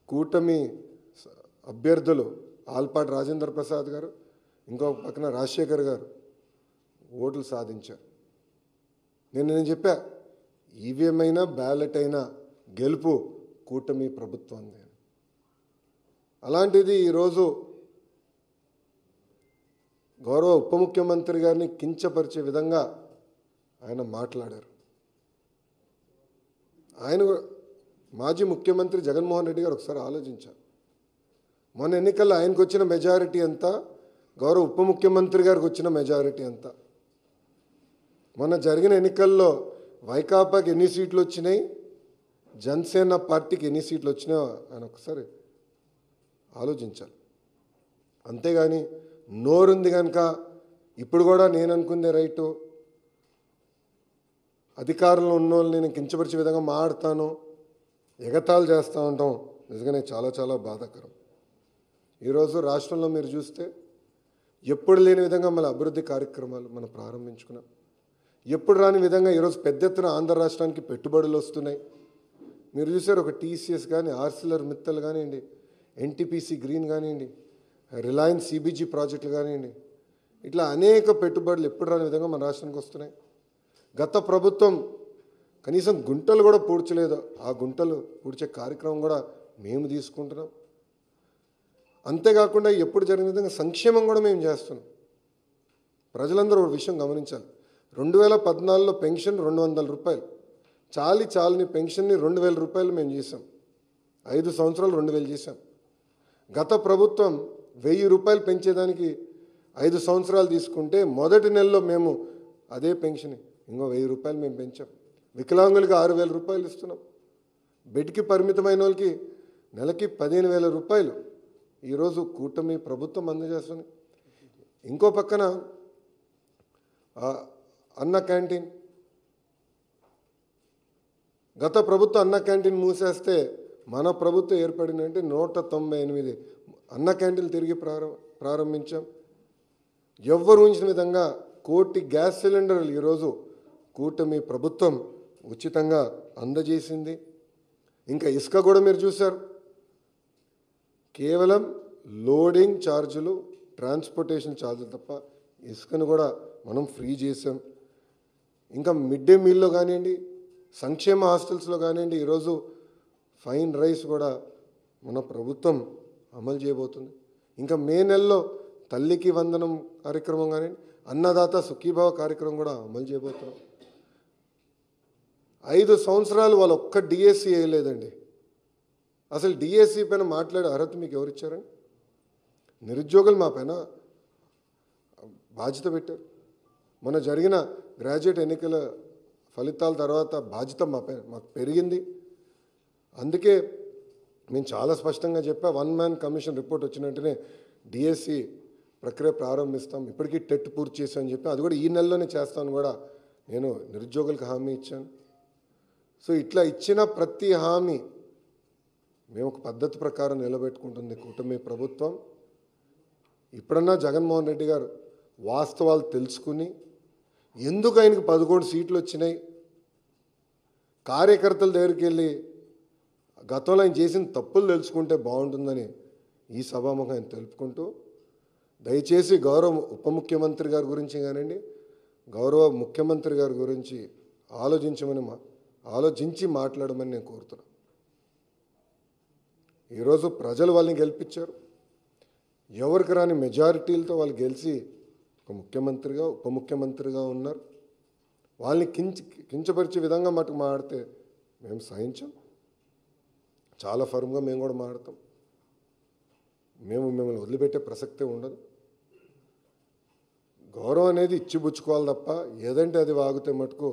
కూటమి అభ్యర్థులు ఆల్పాటి రాజేంద్ర ప్రసాద్ గారు, ఇంకో పక్కన రాజశేఖర్ గారు ఓట్లు సాధించారు. నేను చెప్పా, ఈవీఎం అయినా బ్యాలెట్ అయినా గెలుపు కూటమి ప్రభుత్వంది. అలాంటిది ఈరోజు గౌరవ ఉప ముఖ్యమంత్రి గారిని కించపరిచే విధంగా ఆయన మాట్లాడారు. ఆయన మాజీ ముఖ్యమంత్రి జగన్మోహన్ రెడ్డి గారు ఒకసారి ఆలోచించారు. మొన్న ఎన్నికల్లో ఆయనకు వచ్చిన మెజారిటీ ఎంత, గౌరవ ఉప ముఖ్యమంత్రి గారికి వచ్చిన మెజారిటీ ఎంత? మొన్న జరిగిన ఎన్నికల్లో వైకాపాకి ఎన్ని సీట్లు వచ్చినాయి, జనసేన పార్టీకి ఎన్ని సీట్లు వచ్చినాయో ఆయన ఒకసారి ఆలోచించాలి. అంతేగాని నోరుంది కనుక ఇప్పుడు కూడా నేను అనుకుందే రైటు, అధికారంలో ఉన్న వాళ్ళని నేను కించపరిచే విధంగా మాట్లాడతాను, ఎగతాళి చేస్తూ ఉంటాం, నిజంగానే చాలా చాలా బాధాకరం. ఈరోజు రాష్ట్రంలో మీరు చూస్తే ఎప్పుడు లేని విధంగా మన అభివృద్ధి కార్యక్రమాలు మనం ప్రారంభించుకున్నాం. ఎప్పుడు రాని విధంగా ఈరోజు పెద్ద ఎత్తున ఆంధ్ర రాష్ట్రానికి పెట్టుబడులు వస్తున్నాయి. మీరు చూసారు, ఒక టీసీఎస్ కానీ, ఆర్సిలర్ మిత్తల్ కానివ్వండి, ఎన్టీపీసీ గ్రీన్ కానివ్వండి, రిలయన్స్ సిబీజీ ప్రాజెక్టులు కానివ్వండి, ఇట్లా అనేక పెట్టుబడులు ఎప్పుడు రాని విధంగా మన రాష్ట్రానికి వస్తున్నాయి. గత ప్రభుత్వం కనీసం గుంటలు కూడా పూడ్చలేదు. ఆ గుంటలు పూడ్చే కార్యక్రమం కూడా మేము తీసుకుంటున్నాం. అంతేకాకుండా ఎప్పుడు జరిగిన విధంగా సంక్షేమం కూడా మేము చేస్తున్నాం. ప్రజలందరూ ఒక విషయం గమనించాలి. 2014లో పెన్షన్ 200 రూపాయలు, చాలని పెన్షన్ని 2000 రూపాయలు మేము చేసాం. 5 సంవత్సరాలు 2000 చేసాం. గత ప్రభుత్వం 1000 రూపాయలు పెంచేదానికి 5 సంవత్సరాలు తీసుకుంటే మొదటి నెలలో మేము అదే పెన్షన్ ఇంకో 1000 రూపాయలు మేము పెంచాం. వికలాంగులకి 6000 రూపాయలు ఇస్తున్నాం. బెడ్కి పరిమితమైన వాళ్ళకి నెలకి 15,000 రూపాయలు ఈరోజు కూటమి ప్రభుత్వం అందజేస్తుంది. ఇంకో పక్కన అన్న క్యాంటీన్, గత ప్రభుత్వం అన్న క్యాంటీన్ మూసేస్తే మన ప్రభుత్వం ఏర్పడిందంటే 198 అన్న క్యాంటీన్లు తిరిగి ప్రారంభించాం. ఎవ్వరు ఊహించిన విధంగా 1 కోటి గ్యాస్ సిలిండర్లు ఈరోజు కూటమి ప్రభుత్వం ఉచితంగా అందజేసింది. ఇంకా ఇసుక కూడా మీరు చూశారు, కేవలం లోడింగ్ ఛార్జీలు, ట్రాన్స్పోర్టేషన్ ఛార్జీలు తప్ప ఇసుకను కూడా మనం ఫ్రీ చేసాం. ఇంకా మిడ్ డే మీల్లో కానివ్వండి, సంక్షేమ హాస్టల్స్లో కానివ్వండి, ఈరోజు ఫైన్ రైస్ కూడా మన ప్రభుత్వం అమలు చేయబోతుంది. ఇంకా మే నెలలో తల్లికి వందనం కార్యక్రమం కానివ్వండి, అన్నదాత సుఖీభావ కార్యక్రమం కూడా అమలు చేయబోతున్నాం. 5 సంవత్సరాలు వాళ్ళు ఒక్క డిఎస్సి వేయలేదండి. అసలు డిఎస్సి పైన మాట్లాడే అర్హత మీకు ఎవరిచ్చారండి? నిరుద్యోగులు మా పైన బాధ్యత పెట్టారు. మొన్న జరిగిన గ్రాడ్యుయేట్ ఎన్నికల ఫలితాల తర్వాత బాధ్యత మాకు పెరిగింది. అందుకే మేము చాలా స్పష్టంగా చెప్పా, 1 మ్యాన్ కమిషన్ రిపోర్ట్ వచ్చిన వెంటనే డిఎస్సి ప్రక్రియ ప్రారంభిస్తాం. ఇప్పటికీ టెట్ పూర్తి చేశామని చెప్పి అది కూడా ఈ నెలలోనే చేస్తాను కూడా నేను నిరుద్యోగులకు హామీ ఇచ్చాను. సో ఇట్లా ఇచ్చిన ప్రతి హామీ మేము ఒక పద్ధతి ప్రకారం నిలబెట్టుకుంటుంది కూటమి ప్రభుత్వం. ఇప్పుడన్నా జగన్మోహన్ రెడ్డి గారు వాస్తవాలు తెలుసుకుని ఎందుకు ఆయనకు 11 సీట్లు వచ్చినాయి, కార్యకర్తల దగ్గరికి వెళ్ళి గతంలో ఆయన చేసిన తప్పులు తెలుసుకుంటే బాగుంటుందని ఈ సభాముఖం ఆయన తెలుపుకుంటూ, దయచేసి గౌరవ ఉప ముఖ్యమంత్రి గారి గురించి కానివ్వండి, గౌరవ ముఖ్యమంత్రి గారి గురించి ఆలోచించి మాట్లాడమని నేను కోరుతున్నాను. ఈరోజు ప్రజలు వాళ్ళని గెలిపించారు. ఎవరికి రాని మెజారిటీలతో వాళ్ళు గెలిచి ఒక ముఖ్యమంత్రిగా ఉప ముఖ్యమంత్రిగా ఉన్నారు. వాళ్ళని కించపరిచే విధంగా మటుకు మాట్లాడితే మేము సహించాం. చాలా ఫర్మ్గా మేము కూడా మాట్లాడతాం. మిమ్మల్ని వదిలిపెట్టే ప్రసక్తే ఉండదు. గౌరవం అనేది ఇచ్చిపుచ్చుకోవాలి తప్ప ఏదంటే అది వాగితే మటుకు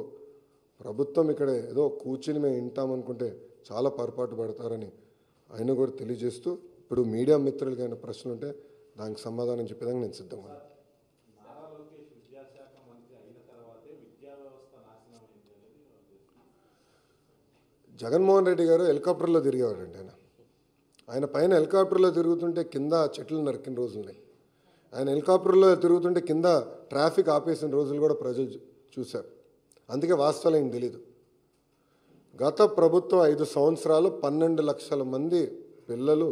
ప్రభుత్వం ఇక్కడ ఏదో కూర్చుని మేము వింటామనుకుంటే చాలా పొరపాటు పడతారని ఆయన కూడా తెలియజేస్తూ, ఇప్పుడు మీడియా మిత్రులకైనా ప్రశ్నలు ఉంటే దానికి సమాధానం చెప్పేదానికి నేను సిద్ధంగా ఉన్నాను. జగన్మోహన్ రెడ్డి గారు హెలికాప్టర్లో తిరిగేవాడండి. ఆయన పైన హెలికాప్టర్లో తిరుగుతుంటే కింద చెట్లు నరికిన రోజులున్నాయి. ఆయన హెలికాప్టర్లో తిరుగుతుంటే కింద ట్రాఫిక్ ఆపేసిన రోజులు కూడా ప్రజలు చూశారు. అందుకే వాస్తవాలు ఏం తెలీదు. గత ప్రభుత్వం 5 సంవత్సరాలు 12 లక్షల మంది పిల్లలు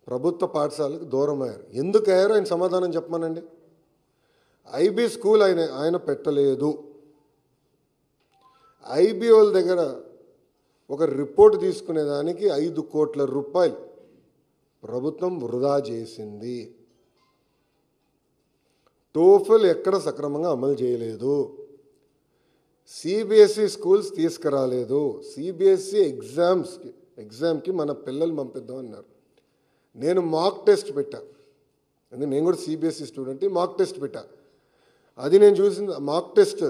ప్రభుత్వ పాఠశాలకు దూరం అయ్యారు. ఎందుకు అయ్యారో ఆయన సమాధానం చెప్పమనండి. ఐబీ స్కూల్ ఆయన పెట్టలేదు. ఐబీ వాళ్ళ దగ్గర ఒక రిపోర్ట్ తీసుకునేదానికి 5 కోట్ల రూపాయలు ప్రభుత్వం వృధా చేసింది. టోఫెల్ ఎక్కడ సక్రమంగా అమలు చేయలేదు. సిబిఎస్ఈ స్కూల్స్ తీసుకురాలేదు. సిబిఎస్ఈ ఎగ్జామ్కి మన పిల్లలు పంపిద్దామన్నారు. నేను మాక్ టెస్ట్ పెట్టా. ఎందుకంటే నేను కూడా సిబిఎస్ఈ స్టూడెంట్. మాక్ టెస్ట్ పెట్టా. అది నేను చూసిన మాక్ టెస్ట్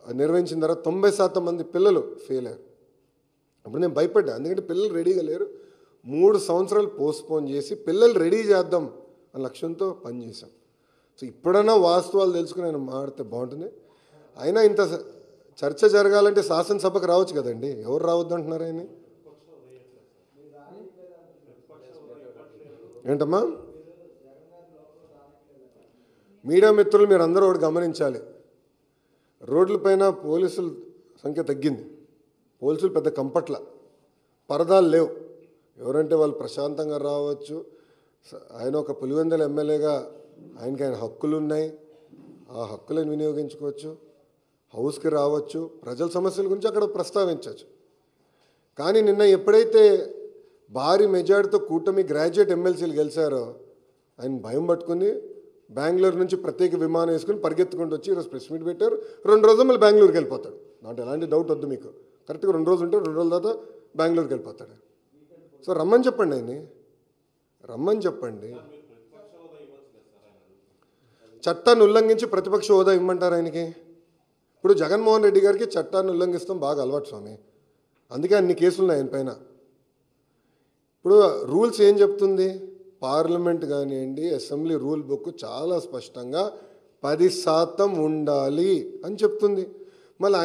నిర్వహించిన తర్వాత 90% మంది పిల్లలు ఫెయిల్ అయ్యారు. అప్పుడు నేను భయపడ్డా. ఎందుకంటే పిల్లలు రెడీగా లేరు. 3 సంవత్సరాలు పోస్ట్పోన్ చేసి పిల్లలు రెడీ చేద్దాం అనే లక్ష్యంతో పనిచేశాం. సో ఇప్పుడైనా వాస్తవాలు తెలుసుకుని ఆయన మాడితే బాగుంటుంది. అయినా ఇంత చర్చ జరగాలంటే శాసనసభకు రావచ్చు కదండి. ఎవరు రావద్దు అంటున్నారు ఆయన? ఏంటమ్మా? మీడియా మిత్రులు మీరు అందరూ ఒకటి గమనించాలి. రోడ్లపైన పోలీసుల సంఖ్య తగ్గింది. పోలీసులు పెద్ద కంపట్ల, పరదాలు లేవు. ఎవరంటే వాళ్ళు ప్రశాంతంగా రావచ్చు. ఆయన ఒక పులివెందుల ఎమ్మెల్యేగా ఆయన హక్కులు ఉన్నాయి. ఆ హక్కులను వినియోగించుకోవచ్చు. హౌస్కి రావచ్చు. ప్రజల సమస్యల గురించి అక్కడ ప్రస్తావించవచ్చు. కానీ నిన్న ఎప్పుడైతే భారీ మెజార్టీతో కూటమి గ్రాడ్యుయేట్ ఎమ్మెల్సీలు గెలిచారో ఆయన భయం పట్టుకుని బెంగళూరు నుంచి ప్రత్యేక విమానం వేసుకుని పరిగెత్తుకుంటూ వచ్చి ఈరోజు ప్రెస్ మీట్ పెట్టారు. 2 రోజులు మళ్ళీ బెంగళూరుకి వెళ్ళిపోతాడు. నాకు ఎలాంటి డౌట్ వద్దు మీకు. కరెక్ట్గా 2 రోజులు ఉంటే 2 రోజుల తర్వాత బెంగళూరుకి వెళ్ళిపోతాడు. సో రమ్మని చెప్పండి ఆయన్ని. రమ్మని చెప్పండి. చట్టాన్ని ఉల్లంఘించి ప్రతిపక్ష హోదా ఇవ్వమంటారు ఆయనకి. ఇప్పుడు జగన్మోహన్ రెడ్డి గారికి చట్టాన్ని ఉల్లంఘిస్తాం బాగా అలవాటు స్వామి. అందుకే అన్ని కేసులు ఉన్నాయి ఆయన పైన. ఇప్పుడు రూల్స్ ఏం చెప్తుంది? పార్లమెంట్ కానివ్వండి, అసెంబ్లీ రూల్ బుక్ చాలా స్పష్టంగా 10% ఉండాలి అని చెప్తుంది. మళ్ళీ